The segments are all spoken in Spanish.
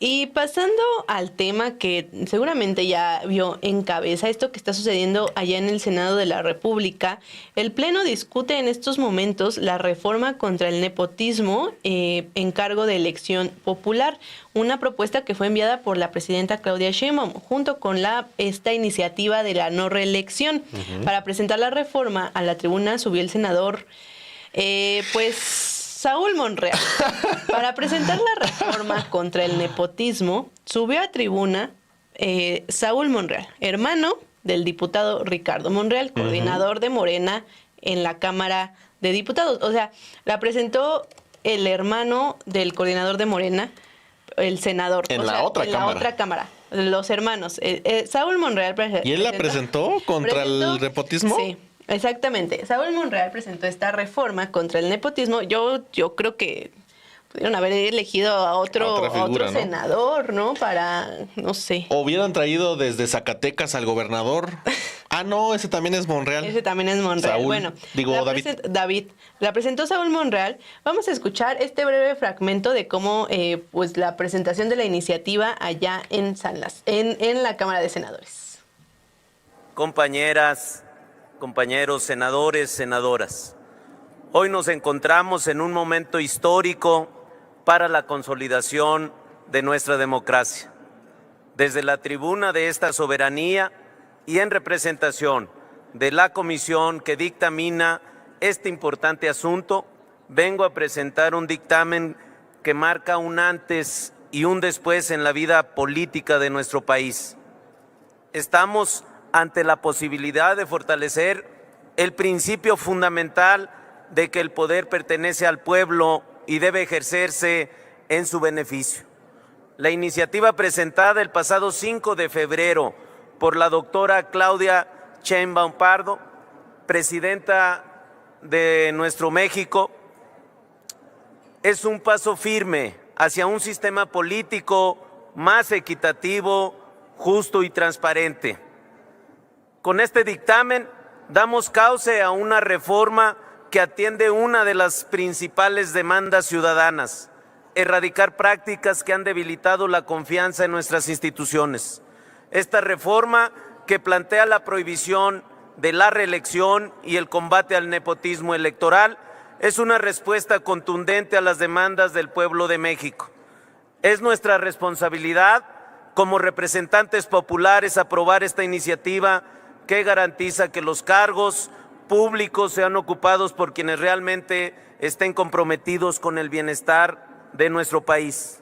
Y pasando al tema que seguramente ya vio en cabeza, esto que está sucediendo allá en el Senado de la República, el Pleno discute en estos momentos la reforma contra el nepotismo en cargo de elección popular, una propuesta que fue enviada por la presidenta Claudia Sheinbaum, junto con esta iniciativa de la no reelección. Para presentar la reforma a la tribuna subió el senador, Saúl Monreal. Para presentar la reforma contra el nepotismo, subió a tribuna Saúl Monreal, hermano del diputado Ricardo Monreal, coordinador de Morena en la Cámara de Diputados. O sea, la presentó el hermano del coordinador de Morena, el senador. En o la sea, otra en cámara. la otra cámara. Los hermanos. Saúl Monreal ¿Y él la presentó contra el nepotismo? Sí. Exactamente. Saúl Monreal presentó esta reforma contra el nepotismo. Yo creo que pudieron haber elegido a otro figura, ¿no? senador, ¿no? Para, no sé. O hubieran traído desde Zacatecas al gobernador. Ah, no, ese también es Monreal. Ese también es Monreal. Saúl. Bueno, David. La presentó Saúl Monreal. Vamos a escuchar este breve fragmento de cómo, pues, la presentación de la iniciativa allá en en la Cámara de Senadores. Compañeras, compañeros senadores, senadoras, hoy nos encontramos en un momento histórico para la consolidación de nuestra democracia. Desde la tribuna de esta soberanía y en representación de la comisión que dictamina este importante asunto, vengo a presentar un dictamen que marca un antes y un después en la vida política de nuestro país. Estamos ante la posibilidad de fortalecer el principio fundamental de que el poder pertenece al pueblo y debe ejercerse en su beneficio. La iniciativa presentada el pasado 5 de febrero por la doctora Claudia Sheinbaum Pardo, presidenta de nuestro México, es un paso firme hacia un sistema político más equitativo, justo y transparente. Con este dictamen damos cauce a una reforma que atiende una de las principales demandas ciudadanas: erradicar prácticas que han debilitado la confianza en nuestras instituciones. Esta reforma, que plantea la prohibición de la reelección y el combate al nepotismo electoral, es una respuesta contundente a las demandas del pueblo de México. Es nuestra responsabilidad como representantes populares aprobar esta iniciativa que garantiza que los cargos públicos sean ocupados por quienes realmente estén comprometidos con el bienestar de nuestro país.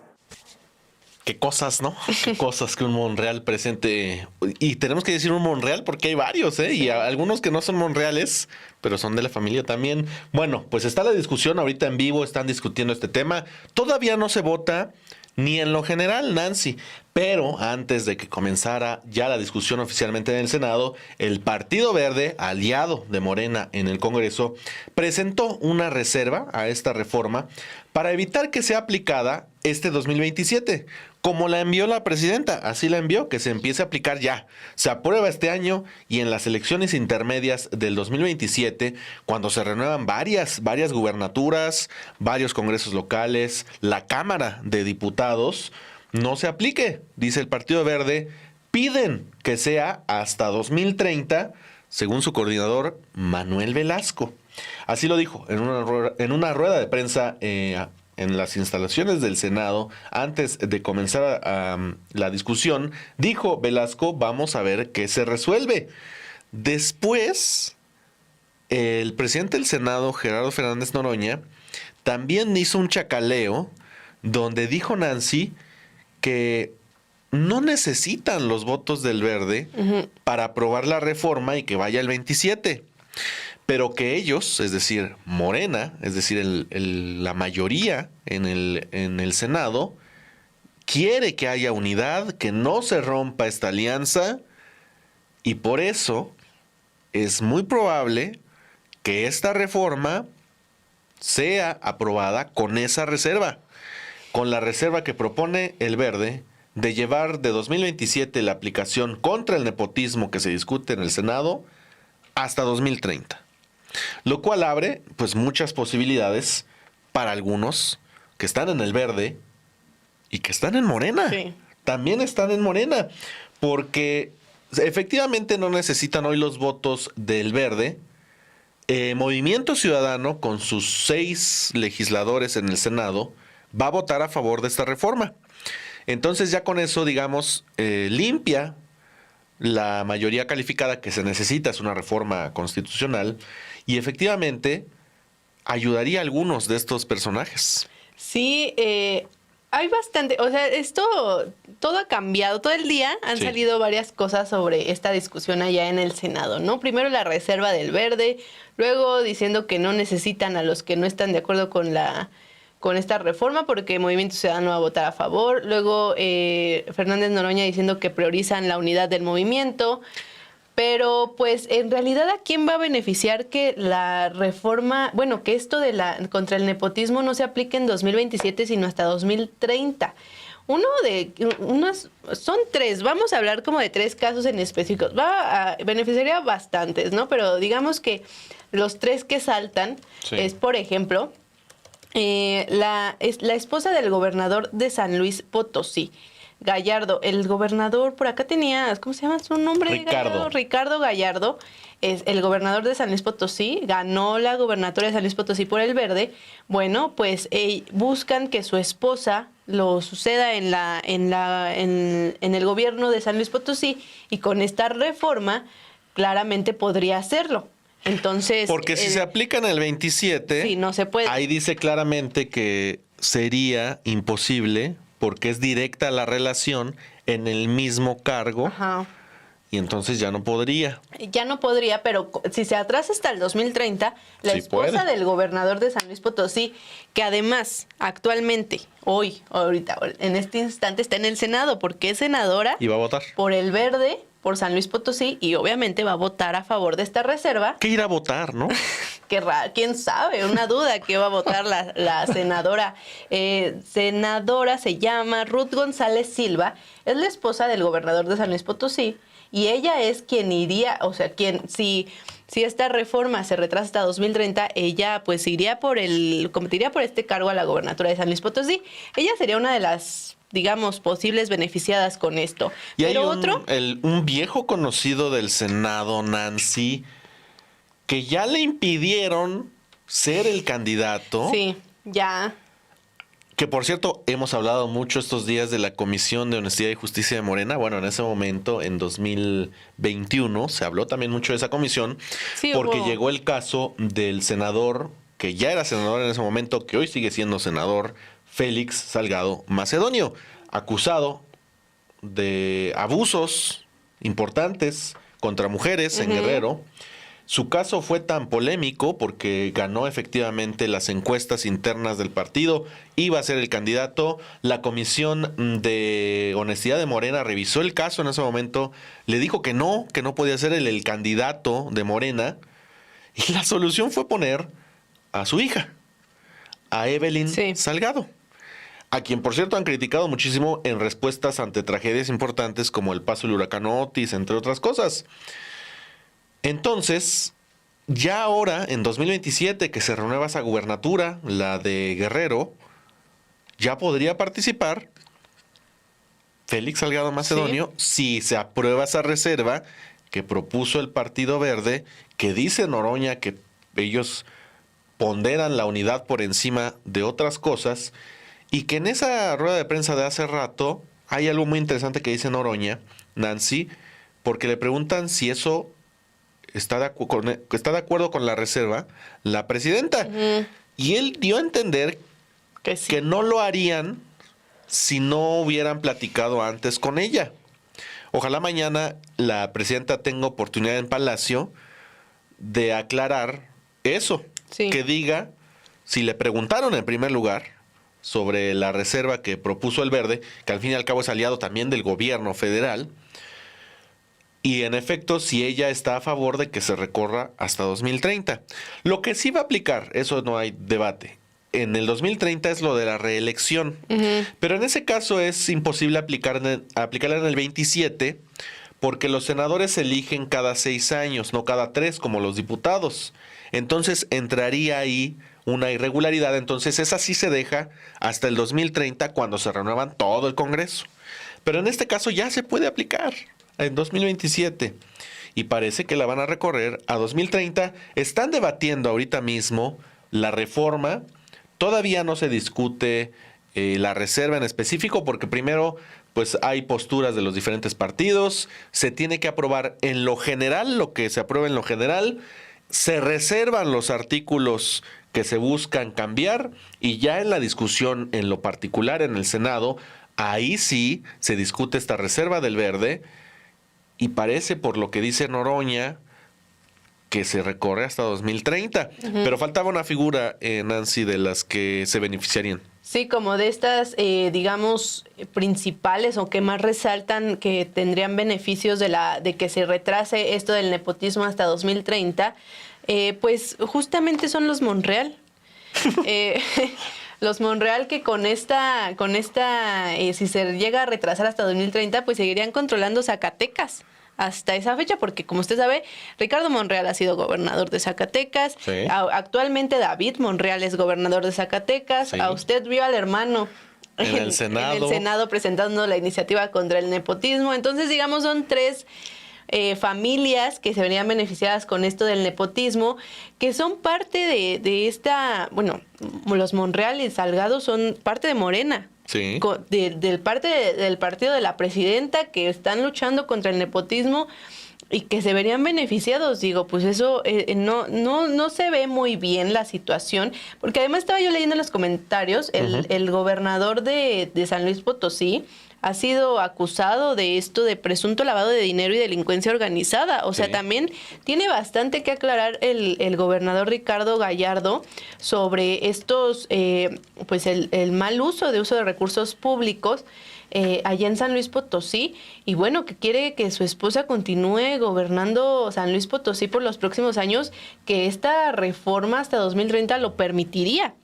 Qué cosas, ¿no? Qué cosas que un Monreal presente. Y tenemos que decir un Monreal porque hay varios, ¿eh? Y algunos que no son Monreales, pero son de la familia también. Bueno, pues está la discusión ahorita en vivo, están discutiendo este tema. Todavía no se vota ni en lo general, Nancy. Pero antes de que comenzara ya la discusión oficialmente en el Senado, el Partido Verde, aliado de Morena en el Congreso, presentó una reserva a esta reforma para evitar que sea aplicada este 2027, como la envió la presidenta. Así la envió, que se empiece a aplicar ya. Se aprueba este año y en las elecciones intermedias del 2027, cuando se renuevan varias gubernaturas, varios congresos locales, la Cámara de Diputados, no se aplique, dice el Partido Verde. Piden que sea hasta 2030, según su coordinador Manuel Velasco. Así lo dijo en una rueda de prensa en las instalaciones del Senado, antes de comenzar la discusión. Dijo Velasco: vamos a ver qué se resuelve. Después, el presidente del Senado, Gerardo Fernández Noroña, también hizo un chacaleo donde dijo, Nancy, que no necesitan los votos del Verde para aprobar la reforma y que vaya el 27, pero que ellos, es decir, Morena, es decir, la mayoría en el Senado, quiere que haya unidad, que no se rompa esta alianza, y por eso es muy probable que esta reforma sea aprobada con esa reserva, con la reserva que propone el Verde de llevar de 2027 la aplicación contra el nepotismo que se discute en el Senado hasta 2030. Lo cual abre pues muchas posibilidades para algunos que están en el Verde y que están en Morena. Sí. También están en Morena, porque efectivamente no necesitan hoy los votos del Verde. Movimiento Ciudadano, con sus 6 legisladores en el Senado, va a votar a favor de esta reforma. Entonces ya con eso, digamos, limpia la mayoría calificada que se necesita, es una reforma constitucional, y efectivamente ayudaría a algunos de estos personajes. Sí, hay bastante, o sea, todo ha cambiado, todo el día han Sí. salido varias cosas sobre esta discusión allá en el Senado, ¿no? Primero la reserva del Verde, luego diciendo que no necesitan a los que no están de acuerdo con esta reforma porque Movimiento Ciudadano va a votar a favor, luego Fernández Noroña diciendo que priorizan la unidad del movimiento. Pero, pues, en realidad, ¿a quién va a beneficiar que la reforma, bueno, que esto de contra el nepotismo no se aplique en 2027, sino hasta 2030? Son 3, vamos a hablar como de 3 casos en específicos. Beneficiaría a bastantes, ¿no? Pero digamos que los 3 que saltan Sí. es, por ejemplo, la esposa del gobernador de San Luis Potosí, Gallardo. El gobernador por acá tenía, ¿cómo se llama su nombre? Ricardo. Gallardo. Ricardo Gallardo es el gobernador de San Luis Potosí, ganó la gobernatura de San Luis Potosí por el Verde. Bueno, pues buscan que su esposa lo suceda en el gobierno de San Luis Potosí, y con esta reforma claramente podría hacerlo. Entonces, Porque si se aplica en el 27, sí, no se puede. ahí dice claramente que sería imposible porque es directa la relación en el mismo cargo. Ajá. Y entonces ya no podría. Ya no podría, pero si se atrasa hasta el 2030, la Sí esposa puede. del gobernador de San Luis Potosí, que además actualmente, ahorita, en este instante está en el Senado, porque es senadora Y va a votar. por el Verde, por San Luis Potosí, y obviamente va a votar a favor de esta reserva. ¿Qué ir a votar, no? Qué raro, quién sabe, una duda que va a votar la senadora. Senadora se llama Ruth González Silva, es la esposa del gobernador de San Luis Potosí, y ella es quien iría, o sea, si esta reforma se retrasa hasta 2030, ella pues competiría por este cargo a la gobernatura de San Luis Potosí. Ella sería una de las, digamos, posibles beneficiadas con esto. Y hay Pero un viejo conocido del Senado, Nancy, que ya le impidieron ser el candidato. sí, ya. Que por cierto, hemos hablado mucho estos días de la Comisión de Honestidad y Justicia de Morena. Bueno, en ese momento, en 2021, se habló también mucho de esa comisión, Sí, porque hubo. llegó el caso del senador, que ya era senador en ese momento, que hoy sigue siendo senador, Félix Salgado Macedonio, acusado de abusos importantes contra mujeres en Guerrero. Su caso fue tan polémico porque ganó efectivamente las encuestas internas del partido, iba a ser el candidato. La Comisión de Honestidad de Morena revisó el caso en ese momento, le dijo que no podía ser el candidato de Morena, y la solución fue poner a su hija, a Evelyn Sí. Salgado, a quien por cierto han criticado muchísimo en respuestas ante tragedias importantes como el paso del huracán Otis, entre otras cosas. Entonces, ya ahora, en 2027, que se renueva esa gubernatura, la de Guerrero, ya podría participar Félix Salgado Macedonio si se aprueba esa reserva que propuso el Partido Verde, que dice Noroña que ellos ponderan la unidad por encima de otras cosas, y que en esa rueda de prensa de hace rato hay algo muy interesante que dice Noroña, Nancy, porque le preguntan si eso está de acuerdo con la reserva, la presidenta. Y él dio a entender Que sí. que no lo harían si no hubieran platicado antes con ella. Ojalá mañana la presidenta tenga oportunidad en Palacio de aclarar eso. Sí. Que diga, si le preguntaron en primer lugar sobre la reserva que propuso el Verde, que al fin y al cabo es aliado también del gobierno federal, y en efecto, si ella está a favor de que se recorra hasta 2030. Lo que sí va a aplicar, eso no hay debate, en el 2030 es lo de la reelección. Pero en ese caso es imposible aplicarla en el 27, porque los senadores se eligen cada 6 años, no cada 3 como los diputados. Entonces entraría ahí una irregularidad, entonces esa sí se deja hasta el 2030 cuando se renuevan todo el Congreso. Pero en este caso ya se puede aplicar en 2027 y parece que la van a recorrer a 2030. Están debatiendo ahorita mismo la reforma, todavía no se discute la reserva en específico porque primero pues hay posturas de los diferentes partidos, se tiene que aprobar en lo general, lo que se aprueba en lo general, se reservan los artículos que se buscan cambiar y ya en la discusión en lo particular en el Senado, ahí sí se discute esta reserva del verde y parece por lo que dice Noroña que se recorre hasta 2030, pero faltaba una figura, Nancy, de las que se beneficiarían. Sí, como de estas, digamos, principales o que más resaltan que tendrían beneficios de que se retrase esto del nepotismo hasta 2030, pues justamente son los Monreal. Los Monreal que con esta, si se llega a retrasar hasta 2030, pues seguirían controlando Zacatecas hasta esa fecha, porque como usted sabe, Ricardo Monreal ha sido gobernador de Zacatecas. Sí. Actualmente David Monreal es gobernador de Zacatecas. Sí. A usted vio al hermano en el Senado presentando la iniciativa contra el nepotismo. Entonces, digamos, son tres familias que se verían beneficiadas con esto del nepotismo, que son parte de esta, bueno, los Monreal y Salgado son parte de Morena. Sí. Del partido de la presidenta, que están luchando contra el nepotismo y que se verían beneficiados. Digo, pues eso no se ve muy bien la situación, porque además estaba yo leyendo en los comentarios, el gobernador de San Luis Potosí ha sido acusado de esto de presunto lavado de dinero y delincuencia organizada. O sea, Sí. también tiene bastante que aclarar el gobernador Ricardo Gallardo sobre estos, pues el mal uso de recursos públicos allá en San Luis Potosí. Y bueno, que quiere que su esposa continúe gobernando San Luis Potosí por los próximos años, que esta reforma hasta 2030 lo permitiría.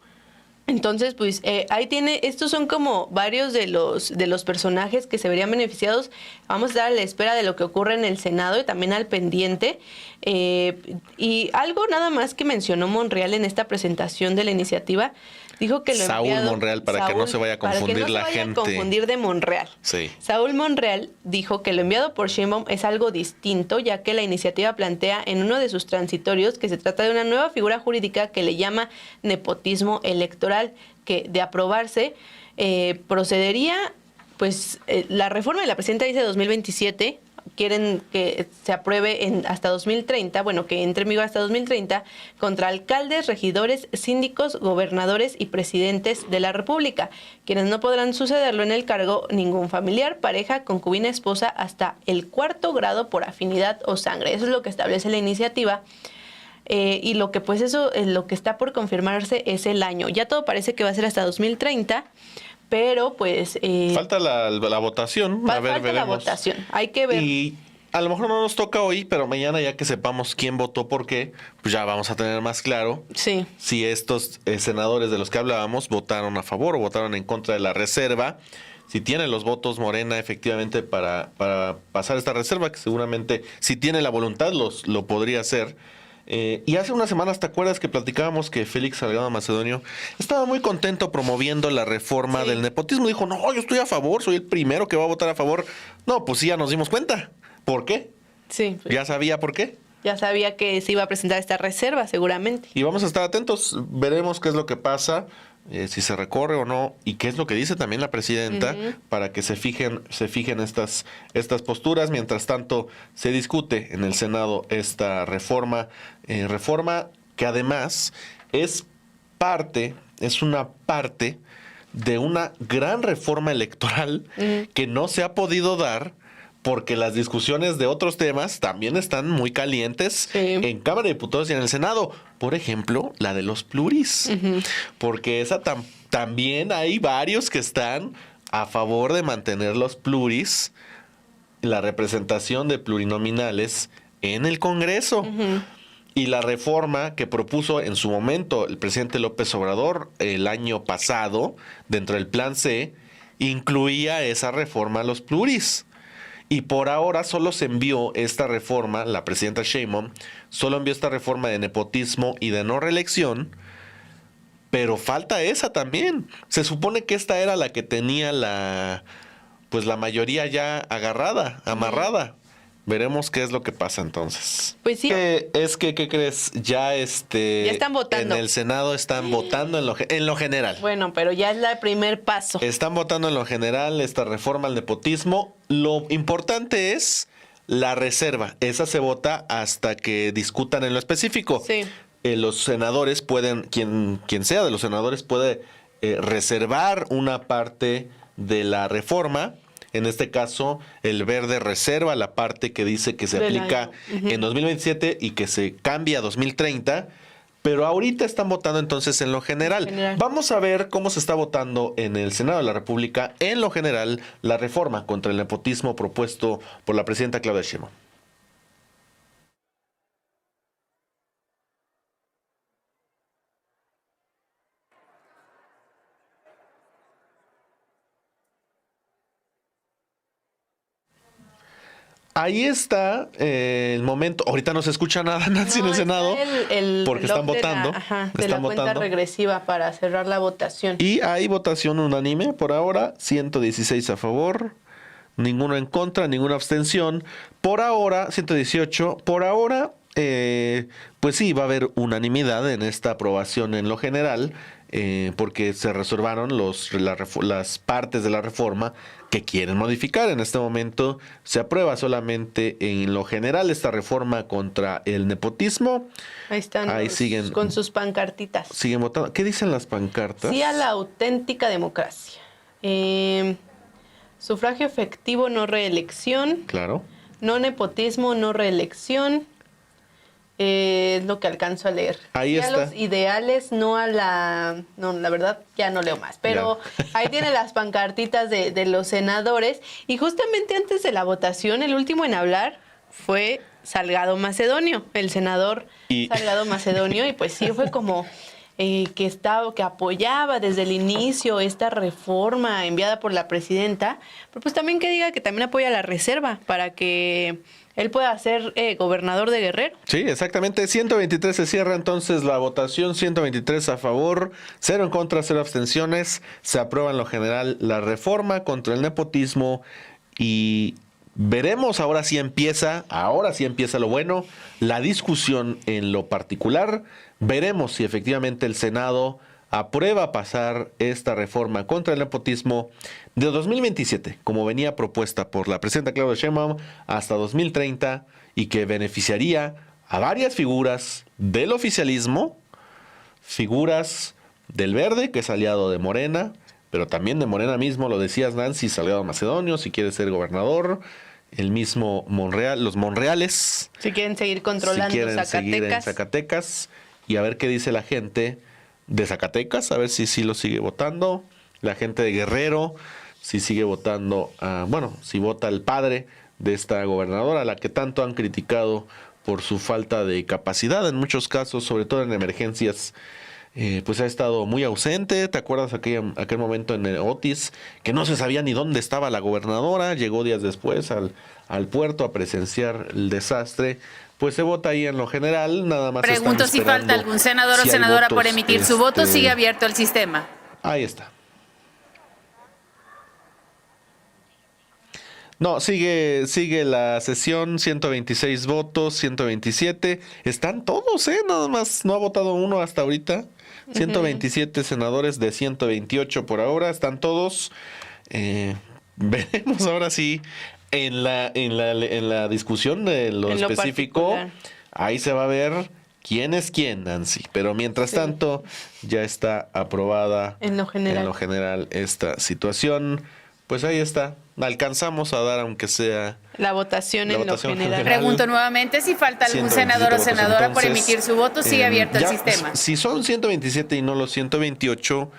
Entonces, pues ahí tiene, estos son como varios de los personajes que se verían beneficiados. Vamos a estar a la espera de lo que ocurre en el Senado y también al pendiente. Y algo nada más que mencionó Monreal en esta presentación de la iniciativa, dijo que lo Saúl enviado, Monreal, para que no se vaya a confundir la gente. Para que no se vaya a confundir de Monreal. Sí. Saúl Monreal dijo que lo enviado por Sheinbaum es algo distinto, ya que la iniciativa plantea en uno de sus transitorios que se trata de una nueva figura jurídica que le llama nepotismo electoral, que de aprobarse procedería, pues la reforma de la presidenta dice 2027, quieren que se apruebe hasta 2030, bueno, que entre en vigor hasta 2030, contra alcaldes, regidores, síndicos, gobernadores y presidentes de la República, quienes no podrán sucederlo en el cargo ningún familiar, pareja, concubina, esposa, hasta el 4º grado por afinidad o sangre. Eso es lo que establece la iniciativa. Y lo que pues eso, lo que está por confirmarse es el año. Ya todo parece que va a ser hasta 2030, pero pues falta la votación. A ver, falta veremos. la votación. Hay que ver. Y a lo mejor no nos toca hoy, pero mañana ya que sepamos quién votó por qué, pues ya vamos a tener más claro Sí. si estos senadores de los que hablábamos votaron a favor o votaron en contra de la reserva. Si tiene los votos Morena efectivamente para pasar esta reserva, que seguramente si tiene la voluntad lo podría hacer. Y hace unas semanas, ¿te acuerdas que platicábamos que Félix Salgado Macedonio estaba muy contento promoviendo la reforma del nepotismo? Dijo, no, yo estoy a favor, soy el primero que va a votar a favor. No, pues sí, ya nos dimos cuenta. ¿Por qué? Sí. ¿Ya sabía por qué? Ya sabía que se iba a presentar esta reserva, seguramente. Y vamos a estar atentos, veremos qué es lo que pasa, si se recorre o no, y qué es lo que dice también la presidenta, para que se fijen estas posturas. Mientras tanto, se discute en el Senado esta reforma que además es una parte de una gran reforma electoral que no se ha podido dar porque las discusiones de otros temas también están muy calientes en Cámara de Diputados y en el Senado. Por ejemplo, la de los pluris. Porque esa también hay varios que están a favor de mantener los pluris, la representación de plurinominales en el Congreso. Y la reforma que propuso en su momento el presidente López Obrador el año pasado, dentro del Plan C, incluía esa reforma a los pluris. Y por ahora solo se envió esta reforma, la presidenta Sheinbaum, solo envió esta reforma de nepotismo y de no reelección pero falta esa también. Se supone que esta era la que tenía la mayoría ya amarrada. Veremos qué es lo que pasa entonces. Pues sí. ¿Qué crees? Ya están votando. En el Senado están votando en lo general. Bueno, pero ya es el primer paso. Están votando en lo general esta reforma al nepotismo. Lo importante es la reserva. Esa se vota hasta que discutan en lo específico. Sí. Los senadores pueden, quien sea de los senadores puede reservar una parte de la reforma. En este caso, el Verde reserva la parte que dice que se aplica en 2027 y que se cambia a 2030, pero ahorita están votando entonces en lo general. Vamos a ver cómo se está votando en el Senado de la República, en lo general, la reforma contra el nepotismo propuesto por la presidenta Claudia Sheinbaum. Ahí está el momento. Ahorita no se escucha nada, Nancy, en el Senado, porque están votando. De la cuenta regresiva para cerrar la votación. Y hay votación unánime por ahora, 116 a favor, ninguno en contra, ninguna abstención. Por ahora, 118. Por ahora, pues sí, va a haber unanimidad en esta aprobación en lo general, porque se reservaron las partes de la reforma que quieren modificar. En este momento se aprueba solamente en lo general esta reforma contra el nepotismo. Ahí están siguen con sus pancartitas. Siguen votando. ¿Qué dicen las pancartas? Sí a la auténtica democracia. Sufragio efectivo, no reelección. Claro. No nepotismo, no reelección. Es lo que alcanzo a leer. Ahí ya está. Los ideales, no a la... No, la verdad, ya no leo más. Pero ahí tiene las pancartitas de los senadores. Y justamente antes de la votación, el último en hablar fue Salgado Macedonio, el senador Salgado Macedonio. Y pues sí, fue como... que apoyaba desde el inicio esta reforma enviada por la presidenta, pero pues también que diga que también apoya la reserva para que él pueda ser gobernador de Guerrero. Sí, exactamente. 123 se cierra entonces la votación, 123 a favor, 0 en contra, 0 abstenciones. Se aprueba en lo general la reforma contra el nepotismo y veremos, ahora sí empieza lo bueno, la discusión en lo particular. Veremos si efectivamente el Senado aprueba pasar esta reforma contra el nepotismo de 2027, como venía propuesta por la presidenta Claudia Sheinbaum, hasta 2030, y que beneficiaría a varias figuras del oficialismo, figuras del Verde, que es aliado de Morena, pero también de Morena mismo, lo decías Nancy, Salgado Macedonio, si quiere ser gobernador, el mismo Monreal, los Monreales. Si quieren seguir controlando seguir en Zacatecas, y a ver qué dice la gente de Zacatecas, a ver si sí lo sigue votando, la gente de Guerrero, si sigue votando, si vota el padre de esta gobernadora, a la que tanto han criticado por su falta de capacidad en muchos casos, sobre todo en emergencias. Pues ha estado muy ausente. ¿Te acuerdas aquel momento en el Otis que no se sabía ni dónde estaba la gobernadora? Llegó días después al puerto a presenciar el desastre. Pues se vota ahí en lo general, nada más. Pregunto si falta algún senador o senadora por emitir su voto. Sigue abierto el sistema. Ahí está. No, sigue la sesión, 126 votos, 127. Están todos, nada más no ha votado uno hasta ahorita. 127 senadores de 128 por ahora, están todos. Veremos ahora sí en la discusión de lo específico. Particular. Ahí se va a ver quién es quién, Nancy. Pero mientras tanto, ya está aprobada en lo general esta situación. Pues ahí está. Alcanzamos a dar, aunque sea la votación en lo general. Pregunto nuevamente si falta algún senador o senadora por emitir su voto. Sigue abierto el sistema. Si son 127 y no los 128,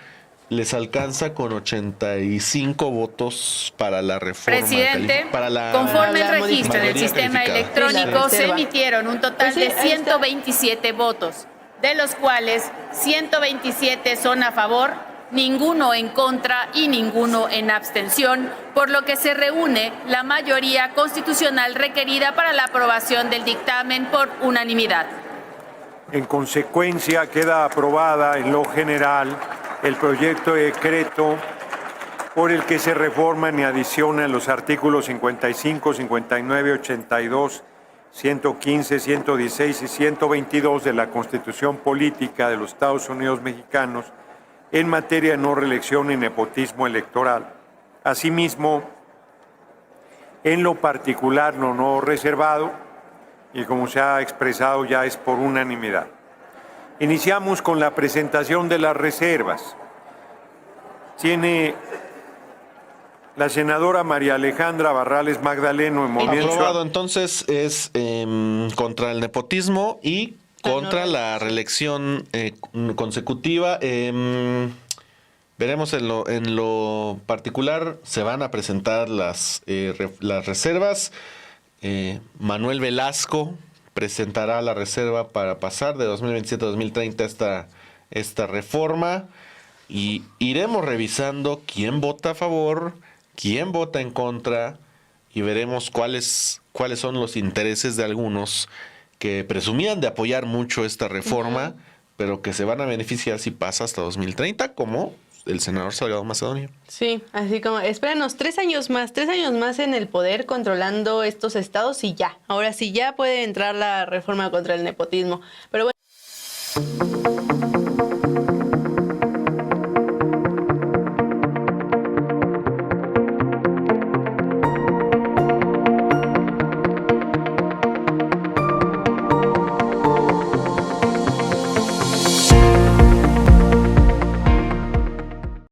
les alcanza con 85 votos para la reforma. Presidente, conforme el registro en el sistema electrónico, se emitieron un total de 127 votos, de los cuales 127 son a favor, ninguno en contra y ninguno en abstención, por lo que se reúne la mayoría constitucional requerida para la aprobación del dictamen por unanimidad. En consecuencia, queda aprobada en lo general el proyecto de decreto por el que se reforman y adicionan los artículos 55, 59, 82, 115, 116 y 122 de la Constitución Política de los Estados Unidos Mexicanos en materia de no reelección y nepotismo electoral. Asimismo, en lo particular no reservado, y como se ha expresado ya es por unanimidad. Iniciamos con la presentación de las reservas. Tiene la senadora María Alejandra Barrales Magdaleno en Movimiento. Aprobado, entonces es contra el nepotismo y contra la reelección consecutiva. Veremos en lo particular, se van a presentar las reservas. Manuel Velasco presentará la reserva para pasar de 2027 a 2030 esta reforma y iremos revisando quién vota a favor, quién vota en contra y veremos cuáles son los intereses de algunos que presumían de apoyar mucho esta reforma, pero que se van a beneficiar si pasa hasta 2030, como el senador Salgado Macedonio. Sí, así como, espérenos 3 años más en el poder controlando estos estados y ya. Ahora sí ya puede entrar la reforma contra el nepotismo. Pero bueno.